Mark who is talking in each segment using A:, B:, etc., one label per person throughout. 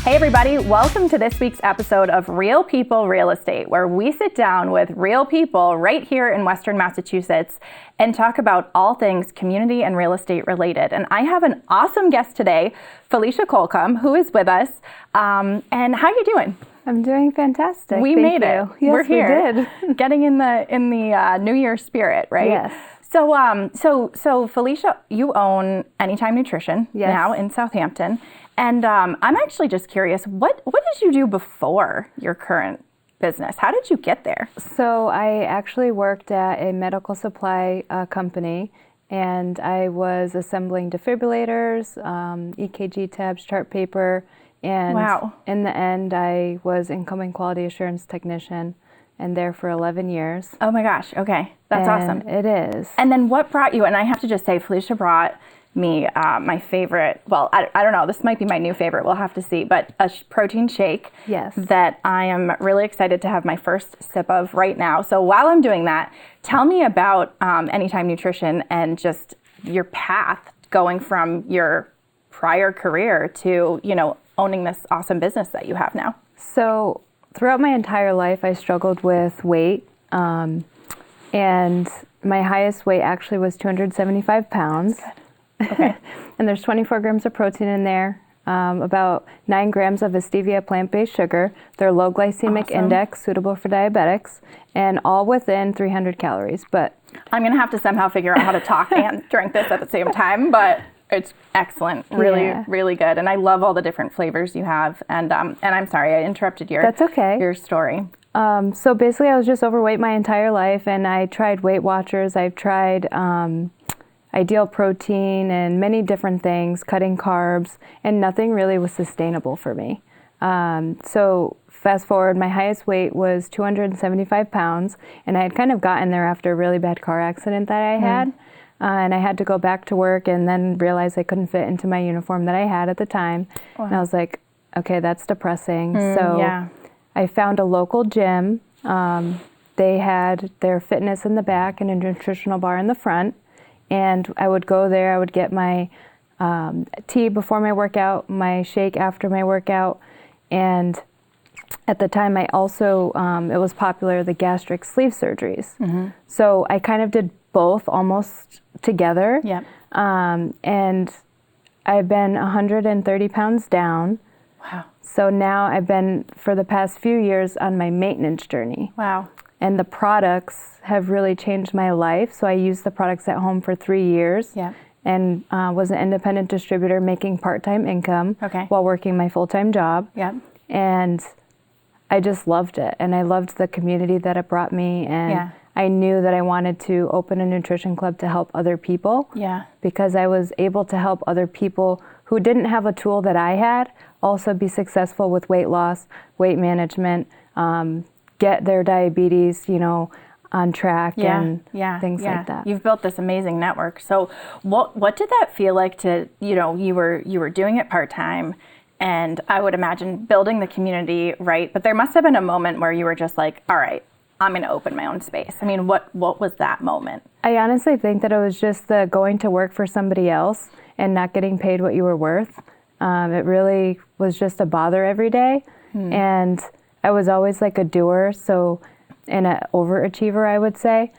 A: Hey everybody, welcome to this week's episode of Real People Real Estate, where we sit down with real people right here in Western Massachusetts and talk about all things community and real estate related. And I have an awesome guest today, Felicia Colcombe, who is with us. And how are you doing?
B: I'm doing fantastic.
A: We made it.
B: Yes,
A: We're here.
B: we did.
A: Getting in the New Year spirit, right?
B: Yes.
A: So Felicia, you own Anytime Nutrition
B: Yes.
A: now in Southampton. And I'm actually just curious, what did you do before your current business? How did you get there?
B: So I actually worked at a medical supply company, and I was assembling defibrillators, EKG tabs, chart paper, and
A: Wow.
B: in the end, I was incoming quality assurance technician, and there for 11 years.
A: Oh my gosh, okay, that's awesome.
B: It is.
A: And then what brought you, and I have to just say, Felicia brought me my favorite, well, I don't know, this might be my new favorite, we'll have to see, but a protein shake.
B: Yes.
A: That I am really excited to have my first sip of right now. So while I'm doing that, tell me about Anytime Nutrition and just your path going from your prior career to, owning this awesome business that you have now.
B: So throughout my entire life, I struggled with weight, and my highest weight actually was 275 pounds.
A: Okay.
B: And there's 24 grams of protein in there, about 9 grams of a stevia plant-based sugar. They're low glycemic
A: Awesome.
B: index, suitable for diabetics, and all within 300 calories. But
A: I'm going to have to somehow figure out how to talk and drink this at the same time, but it's excellent. Really,
B: Yeah.
A: really good. And I love all the different flavors you have. And I'm sorry, I interrupted
B: That's okay.
A: your story.
B: So basically, I was just overweight my entire life, and I tried Weight Watchers. I've tried Ideal Protein and many different things, cutting carbs, and nothing really was sustainable for me. So fast forward, my highest weight was 275 pounds, and I had kind of gotten there after a really bad car accident that I had. And I had to go back to work and then realize I couldn't fit into my uniform that I had at the time.
A: Wow.
B: And I was like, okay, that's depressing.
A: Yeah.
B: I found a local gym. They had their fitness in the back and a nutritional bar in the front. And I would go there, I would get my tea before my workout, my shake after my workout. And at the time I also, it was popular, the gastric sleeve surgeries.
A: Mm-hmm.
B: So I kind of did both almost together.
A: Yep.
B: And I've been 130 pounds down.
A: Wow.
B: So now I've been, for the past few years, on my maintenance journey.
A: Wow.
B: And the products have really changed my life. So I used the products at home for 3 years.
A: Yeah.
B: And was an independent distributor making part-time income
A: Okay.
B: while working my full-time job.
A: Yep.
B: And I just loved it. And I loved the community that it brought me. And
A: Yeah.
B: I knew that I wanted to open a nutrition club to help other people.
A: Yeah.
B: Because I was able to help other people who didn't have a tool that I had also be successful with weight loss, weight management, get their diabetes, on track and things like that.
A: You've built this amazing network. So what did that feel like to, you were doing it part-time, and I would imagine building the community, right? But there must have been a moment where you were just like, all right, I'm going to open my own space. I mean, what was that moment?
B: I honestly think that it was just the going to work for somebody else and not getting paid what you were worth. It really was just a bother every day. And I was always like a doer, and an overachiever, I would say.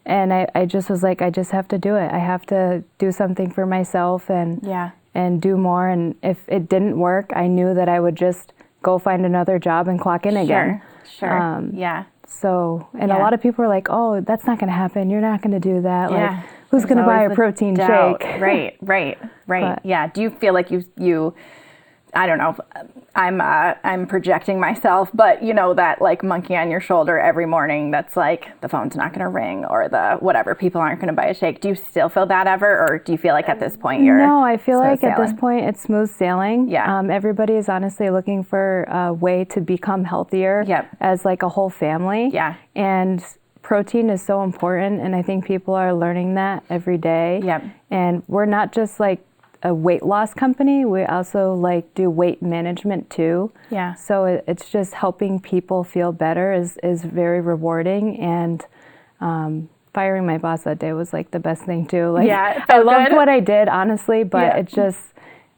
B: And I just was like, I just have to do it. I have to do something for myself and do more. And if it didn't work, I knew that I would just go find another job and clock in again.
A: Sure. Yeah.
B: So, and a lot of people are like, oh, that's not going to happen. You're not going to do that.
A: Yeah.
B: Like, who's going to buy a protein
A: doubt.
B: shake?
A: Right.
B: But,
A: yeah. Do you feel like you I don't know, I'm projecting myself, but that like monkey on your shoulder every morning that's like, the phone's not going to ring, or the whatever, people aren't going to buy a shake. Do you still feel that ever, or do you feel like at this point you're
B: No, I feel like
A: sailing?
B: at this point it's smooth sailing.
A: Yeah.
B: Everybody is honestly looking for a way to become healthier as like a whole family.
A: Yeah.
B: And protein is so important, and I think people are learning that every day.
A: Yep.
B: And we're not just like a weight loss company, we also like do weight management too.
A: Yeah.
B: So it's just helping people feel better is very rewarding, and firing my boss that day was like the best thing too. Like,
A: yeah,
B: I loved what I did, honestly, but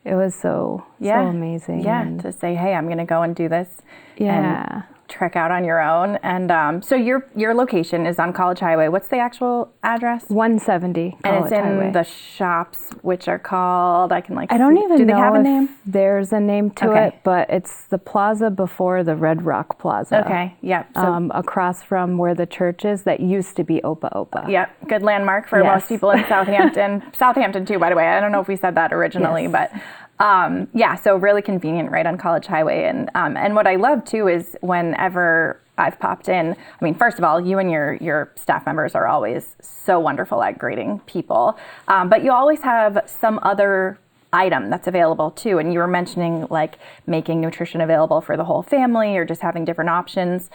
B: it was so amazing.
A: Yeah,
B: And
A: to say, hey, I'm going to go and do this.
B: yeah.
A: And trek out on your own. And so your location is on College Highway. What's the actual address?
B: 170 College
A: And it's in
B: Highway.
A: the shops, which are called, I
B: don't even
A: do they
B: know
A: have a
B: if
A: name?
B: there's a name to
A: Okay.
B: it, but it's the plaza before the Red Rock Plaza.
A: Okay, yep. So,
B: Across from where the church is that used to be Opa Opa.
A: yep, good landmark for
B: Yes.
A: most people in Southampton. Southampton too, by the way. I don't know if we said that originally,
B: Yes.
A: but yeah, so really convenient right on College Highway. And what I love too is whenever I've popped in, I mean, first of all, you and your staff members are always so wonderful at greeting people, but you always have some other item that's available too. And you were mentioning like making nutrition available for the whole family or just having different options.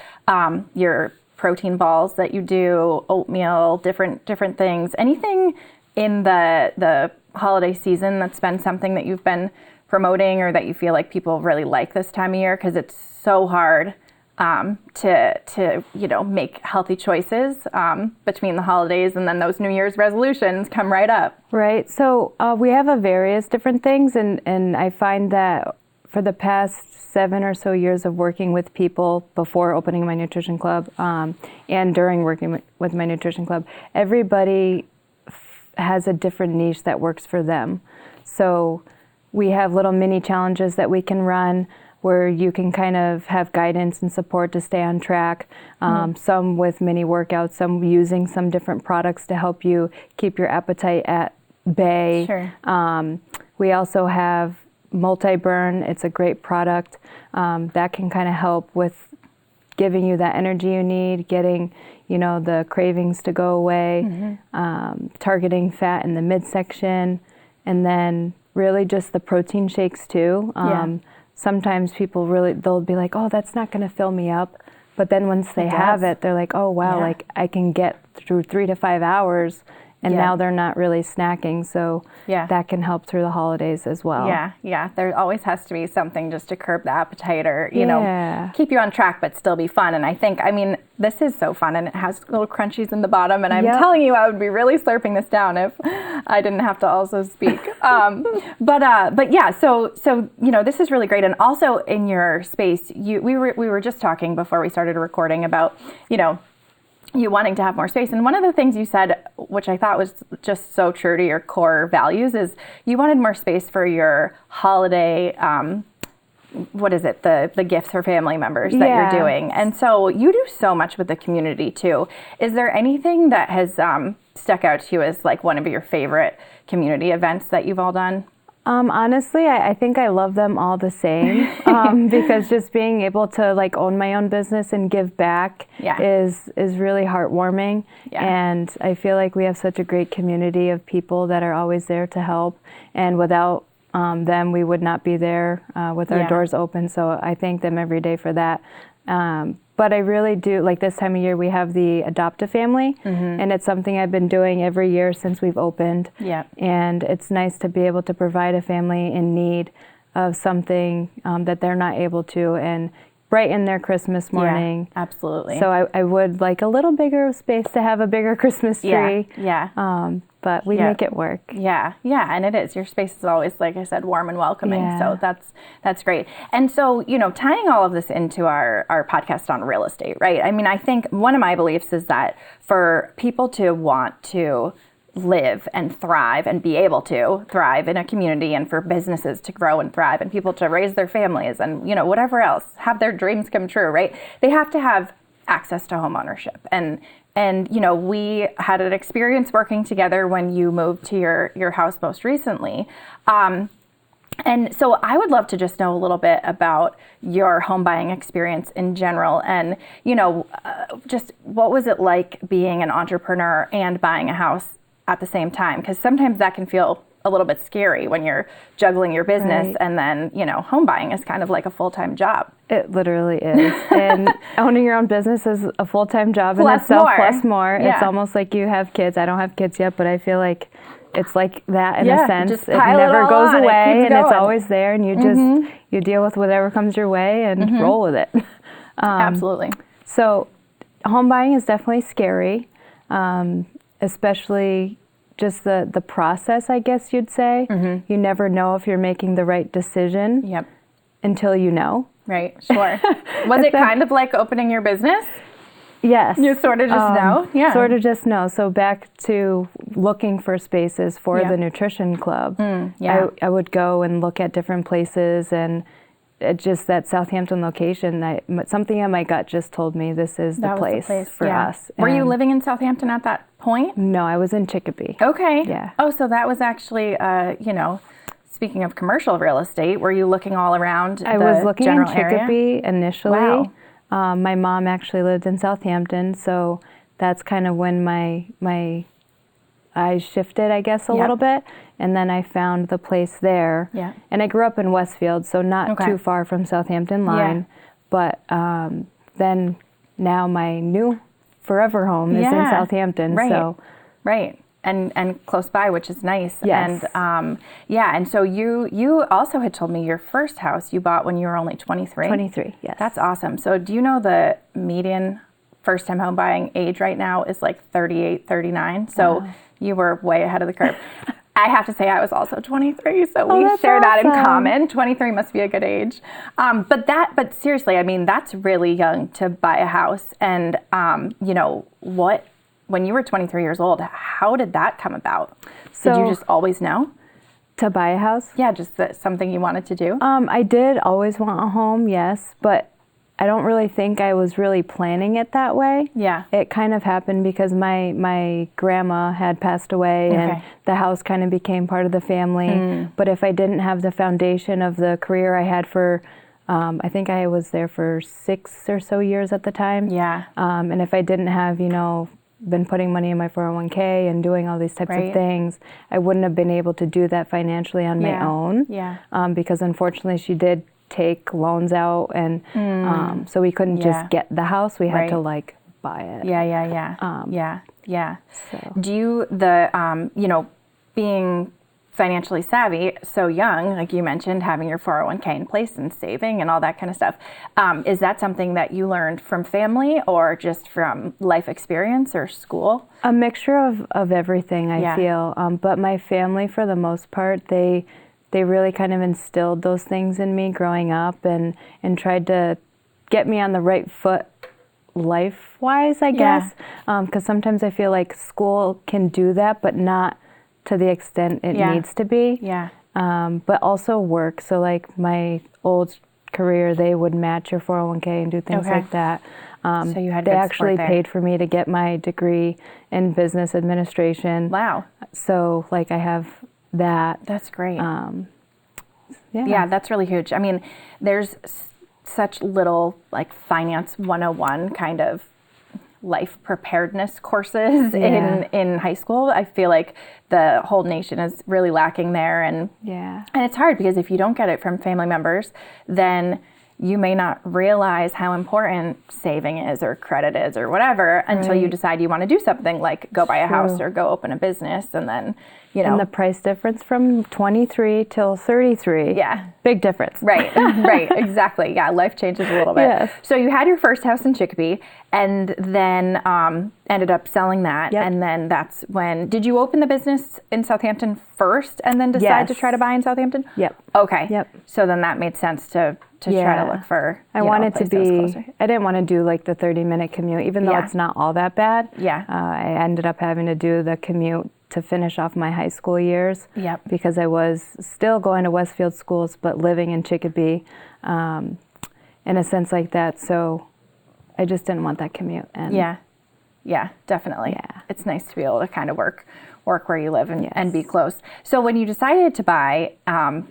A: Your protein balls that you do, oatmeal, different things. Anything in the holiday season that's been something that you've been promoting or that you feel like people really like this time of year? Because it's so hard to make healthy choices between the holidays, and then those New Year's resolutions come right up.
B: Right. So we have a various different things, and I find that for the past 7 or so years of working with people before opening my nutrition club and during working with my nutrition club, everybody has a different niche that works for them. So we have little mini challenges that we can run where you can kind of have guidance and support to stay on track. Some with mini workouts, some using some different products to help you keep your appetite at bay.
A: Sure.
B: We also have Multi-Burn. It's a great product that can kind of help with giving you that energy you need, getting the cravings to go away, targeting fat in the midsection, and then really just the protein shakes too. Sometimes people they'll be like, oh, that's not going to fill me up. But then once they have it, they're like, oh, wow, like I can get through 3 to 5 hours. And now they're not really snacking, so that can help through the holidays as well.
A: Yeah. There always has to be something just to curb the appetite or, keep you on track but still be fun. And I think, this is so fun, and it has little crunchies in the bottom, and I'm telling you, I would be really slurping this down if I didn't have to also speak. But yeah, so this is really great. And also in your space, we were just talking before we started recording about, you wanting to have more space. And one of the things you said, which I thought was just so true to your core values, is you wanted more space for your holiday, the gifts for family members that you're doing. And so you do so much with the community too. Is there anything that has stuck out to you as like one of your favorite community events that you've all done?
B: Honestly, I think I love them all the same because just being able to like own my own business and give back is really heartwarming. And I feel like we have such a great community of people that are always there to help. And without them, we would not be there with our doors open. So I thank them every day for that. But I really do, like this time of year, we have the Adopt-A-Family, and it's something I've been doing every year since we've opened. And it's nice to be able to provide a family in need of something that they're not able to, and brighten their Christmas morning.
A: Absolutely.
B: So I would like a little bigger space to have a bigger Christmas tree. But we make it work.
A: Yeah, and it is. Your space is always, like I said, warm and welcoming. So that's great. And so, tying all of this into our podcast on real estate, right? I think one of my beliefs is that for people to want to live and thrive and be able to thrive in a community, and for businesses to grow and thrive, and people to raise their families and, whatever else, have their dreams come true, right? They have to have access to homeownership. And we had an experience working together when you moved to your house most recently. And so I would love to just know a little bit about your home buying experience in general, and, just what was it like being an entrepreneur and buying a house at the same time? Because sometimes that can feel a little bit scary when you're juggling your business, and then, home buying is kind of like a full-time job.
B: It literally is. And owning your own business is a full-time job in
A: Plus
B: itself,
A: more.
B: plus more. It's almost like you have kids. I don't have kids yet, but I feel like it's like that in a sense.
A: Just
B: it
A: pile
B: never
A: it all
B: goes
A: on.
B: away, and
A: going.
B: it's always there, and you just you deal with whatever comes your way and roll with it.
A: Absolutely.
B: So home buying is definitely scary, especially just the process, I guess you'd say. You never know if you're making the right decision until you know.
A: Right, sure. Was it kind of like opening your business?
B: Yes.
A: You sort of just know? Yeah.
B: Sort of just know. So back to looking for spaces for the nutrition club. I would go and look at different places, and just that Southampton location, something in my gut just told me this is the place for us.
A: Were you living in Southampton at that point?
B: No, I was in Chicopee.
A: Okay.
B: Yeah.
A: Oh, so that was actually, speaking of commercial real estate, were you looking all around
B: I was looking in Chicopee initially.
A: Wow.
B: My mom actually lived in Southampton, so that's kind of when my eyes shifted, I guess, a little bit. And then I found the place there. Yeah. And I grew up in Westfield, so not too far from Southampton line. But then now my new forever home is in Southampton.
A: Right.
B: So.
A: Right. And close by, which is nice.
B: Yes.
A: And and so you also had told me your first house you bought when you were only 23.
B: 23, yes.
A: That's awesome. So do you know the median first-time home buying age right now is like 38, 39? So you were way ahead of the curve. I have to say I was also 23, so we share that in common. 23 must be a good age. But seriously, I mean, that's really young to buy a house. And when you were 23 years old, how did that come about? Did you just always know?
B: To buy a house?
A: Yeah, just something you wanted to do?
B: I did always want a home, yes, but I don't really think I was really planning it that way.
A: Yeah.
B: It kind of happened because my grandma had passed away and the house kind of became part of the family. But if I didn't have the foundation of the career I had for, I think I was there for 6 or so years at the time.
A: Yeah.
B: And if I didn't have, been putting money in my 401k and doing all these types of things, I wouldn't have been able to do that financially on my own. Yeah. Because unfortunately she did take loans out, and so we couldn't just get the house. We had to buy it.
A: Yeah.
B: So.
A: Do you being financially savvy, so young, like you mentioned, having your 401k in place and saving and all that kind of stuff, is that something that you learned from family or just from life experience or school?
B: A mixture of everything, I feel. But my family, for the most part, they really kind of instilled those things in me growing up and tried to get me on the right foot life-wise, I guess. Because sometimes I feel like school can do that, but not to the extent it needs to be. Yeah. But also work. So like my old career, they would match your 401k and do things like that.
A: So you had
B: they actually paid for me to get my degree in business administration.
A: Wow.
B: So I have that.
A: That's great. Yeah, that's really huge. I mean, there's such little finance 101 kind of life preparedness courses in high school. I feel like the whole nation is really lacking there, and it's hard because if you don't get it from family members, then you may not realize how important saving is or credit is or whatever until you decide you want to do something like go buy a house or go open a business, and then
B: and the price difference from 23 till 33.
A: Yeah.
B: Big difference.
A: Right, exactly. Yeah, life changes a little bit. Yes. So you had your first house in Chicopee and then ended up selling that. Yep. And then that's when, did you open the business in Southampton first and then decide to try to buy in Southampton?
B: Yep.
A: Okay.
B: Yep.
A: So then that made sense to try to look for
B: I wanted to be, I didn't want to do the 30-minute commute, even though it's not all that bad. Yeah. I ended up having to do the commute to finish off my high school years. Yep. Because I was still going to Westfield schools, but living in Chicopee in a sense like that. So I just didn't want that commute. And
A: yeah, definitely. Yeah. It's nice to be able to kind of work where you live and be close. So when you decided to buy,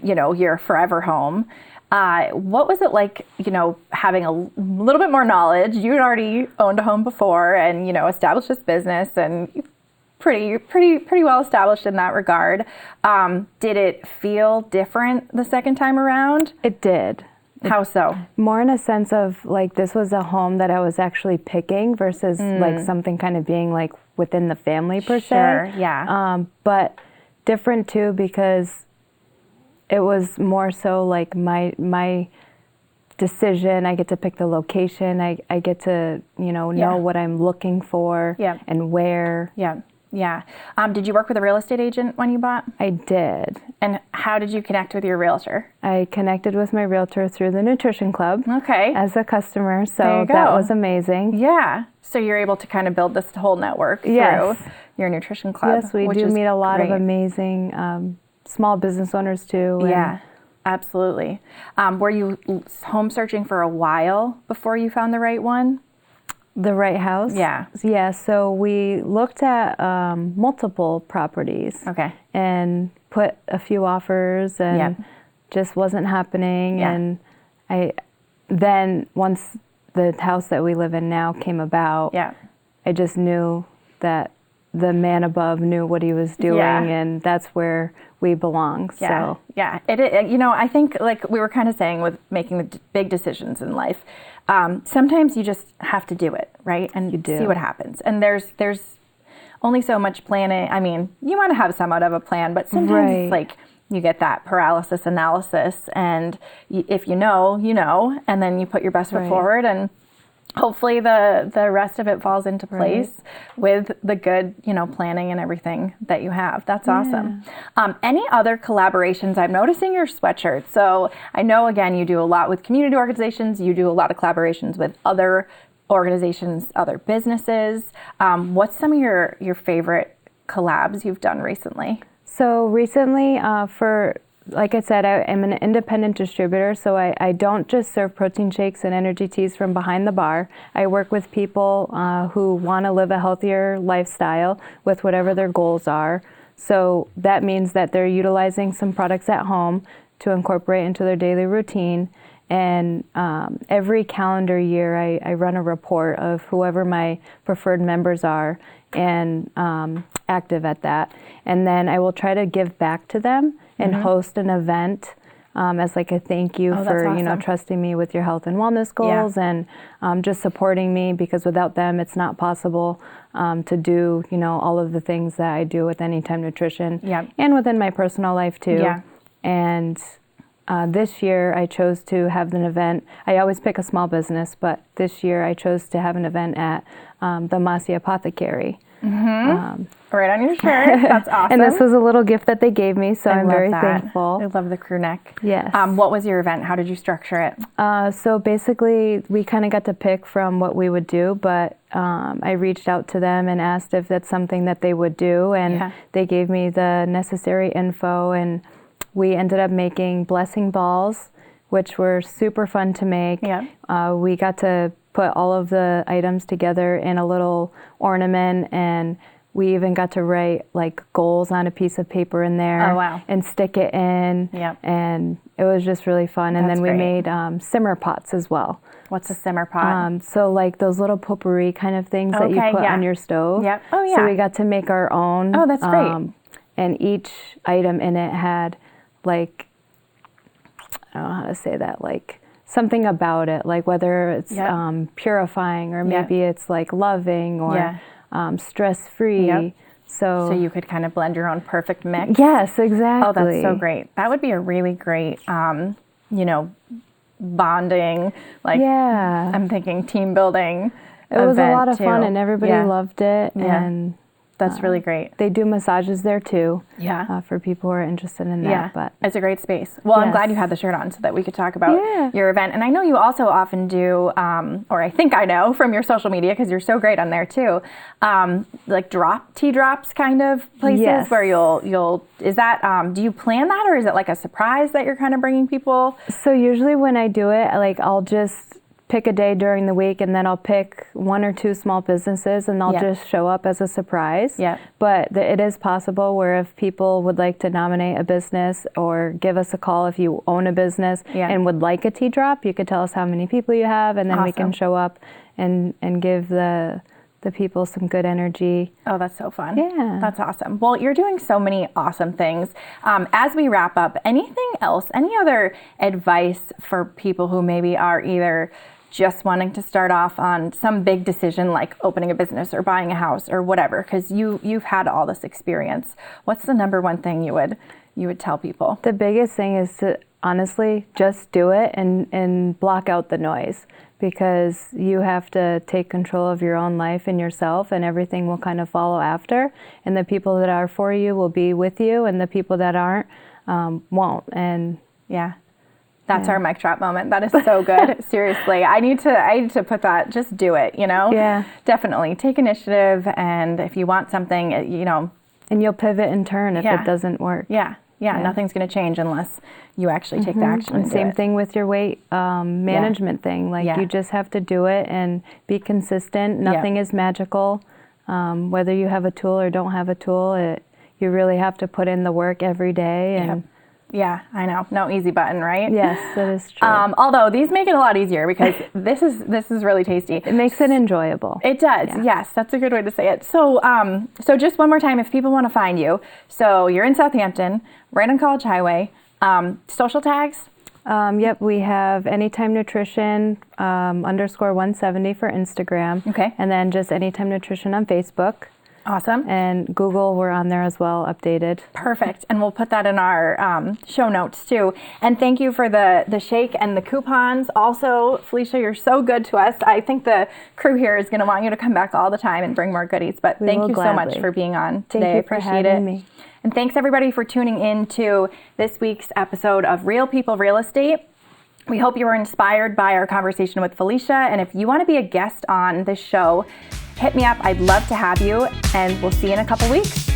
A: your forever home, what was it like, having a little bit more knowledge? You had already owned a home before and, established this business and pretty well established in that regard. Did it feel different the second time around?
B: It did.
A: How so?
B: More in a sense of this was a home that I was actually picking versus something kind of being within the family per se.
A: Sure, yeah.
B: But different too because it was more so my decision. I get to pick the location. I get to know what I'm looking for and where. Yeah.
A: Yeah. Did you work with a real estate agent when you bought?
B: I did.
A: And how did you connect with your realtor?
B: I connected with my realtor through the nutrition club.
A: Okay.
B: As a customer,
A: There
B: so
A: you go.
B: that was amazing.
A: Yeah. So you're able to kind of build this whole network
B: Yes.
A: through your nutrition club.
B: Yes, we
A: which
B: do
A: is
B: meet a lot of
A: great.
B: amazing small business owners too. and
A: Yeah, absolutely. Were you home searching for a while before you found the right one?
B: The right house?
A: Yeah.
B: Yeah, so we looked at multiple properties.
A: Okay.
B: And put a few offers and
A: Yep.
B: just wasn't happening.
A: Yeah.
B: And then once the house that we live in now came about,
A: Yeah.
B: I just knew that the man above knew what he was doing,
A: Yeah.
B: and that's where we belong.
A: Yeah.
B: So
A: Yeah. I think like we were kind of saying with making the big decisions in life, sometimes you just have to do it, right? And
B: You do.
A: see what happens. And there's only so much planning. I mean, you want to have somewhat of a plan, but sometimes it's
B: Right.
A: like you get that paralysis analysis, and if you know, and then you put your best foot
B: Right.
A: forward, and hopefully the rest of it falls into place with the good, planning and everything that you have. That's awesome. Any other collaborations? I'm noticing your sweatshirt. So I know, again, you do a lot with community organizations. You do a lot of collaborations with other organizations, other businesses. What's some of your favorite collabs you've done recently?
B: So recently, like I said, I am an independent distributor, so I don't just serve protein shakes and energy teas from behind the bar. I work with people who want to live a healthier lifestyle with whatever their goals are. So that means that they're utilizing some products at home to incorporate into their daily routine. And every calendar year, I run a report of whoever my preferred members are and active at that. And then I will try to give back to them and host an event as like a thank you for
A: awesome.
B: trusting me with your health and wellness goals and just supporting me, because without them, it's not possible to do all of the things that I do with Anytime Nutrition and within my personal life too.
A: Yeah.
B: And this year I chose to have an event. I always pick a small business, but this year I chose to have an event at the Massey Apothecary.
A: Right on your shirt. That's awesome.
B: And this was a little gift that they gave me, so I'm
A: love
B: very
A: that.
B: thankful.
A: I love the crew neck.
B: Yes.
A: What was your event? How did you structure it?
B: So basically, we kind of got to pick from what we would do, but I reached out to them and asked if that's something that they would do, and they gave me the necessary info, and we ended up making blessing balls, which were super fun to make. We got to put all of the items together in a little ornament, and we even got to write like goals on a piece of paper in there.
A: Oh, wow.
B: And stick it in. And it was just really fun. And then we made simmer pots as well.
A: What's a simmer pot?
B: So like those little potpourri kind of things that you put on your stove.
A: Oh, yeah.
B: So we got to make our own.
A: Oh, that's great.
B: And each item in it had like, I don't know how to say that, like something about it, like whether it's purifying or maybe it's like loving or stress-free. So
A: you could kind of blend your own perfect mix.
B: Yes, exactly.
A: Oh, that's so great. That would be a really great, bonding, like I'm thinking team building.
B: It was a lot of
A: too.
B: fun, and everybody loved it. And
A: that's really great.
B: They do massages there too.
A: Yeah.
B: For people who are interested in that.
A: Yeah,
B: But
A: it's a great space. Well, I'm glad you had the shirt on so that we could talk about your event. And I know you also often do, or I think I know from your social media, because you're so great on there too, like tea drops kind of places where you'll is that, do you plan that, or is it like a surprise that you're kind of bringing people?
B: So usually when I do it, like I'll just pick a day during the week, and then I'll pick one or two small businesses, and I'll just show up as a surprise. But it is possible where if people would like to nominate a business or give us a call if you own a business and would like a tea drop, you could tell us how many people you have, and then we can show up and give the people some good energy.
A: Oh, that's so fun.
B: Yeah.
A: That's awesome. Well, you're doing so many awesome things. As we wrap up, anything else, any other advice for people who maybe are either just wanting to start off on some big decision like opening a business or buying a house or whatever, because you've had all this experience? What's the number one thing you would tell people?
B: The biggest thing is to honestly just do it and block out the noise, because you have to take control of your own life and yourself, and everything will kind of follow after. And the people that are for you will be with you, and the people that aren't won't. And
A: yeah. That's our mic drop moment. That is so good. Seriously, I need to put that. Just do it.
B: Yeah.
A: Definitely take initiative. And if you want something,
B: and you'll pivot and turn if it doesn't work.
A: Yeah. Nothing's going to change unless you actually take the action.
B: And same thing with your weight management thing. Like you just have to do it and be consistent. Nothing is magical. Whether you have a tool or don't have a tool, you really have to put in the work every day. And
A: yeah, I know. No easy button, right?
B: Yes, that is true.
A: Although these make it a lot easier because this is really tasty.
B: It makes it enjoyable.
A: It does. Yeah. Yes, that's a good way to say it. So, so just one more time, if people want to find you, so you're in Southampton, right on College Highway. Social tags?
B: Yep, we have Anytime Nutrition _170 for Instagram.
A: Okay.
B: And then just Anytime Nutrition on Facebook.
A: Awesome.
B: And Google, we're on there as well, updated.
A: Perfect. And we'll put that in our show notes too. And thank you for the shake and the coupons. Also, Felicia, you're so good to us. I think the crew here is going to want you to come back all the time and bring more goodies. But thank you so much for being on today.
B: Thank you for having me.
A: And thanks everybody for tuning in to this week's episode of Real People Real Estate. We hope you were inspired by our conversation with Felicia. And if you want to be a guest on this show, hit me up. I'd love to have you, and we'll see you in a couple weeks.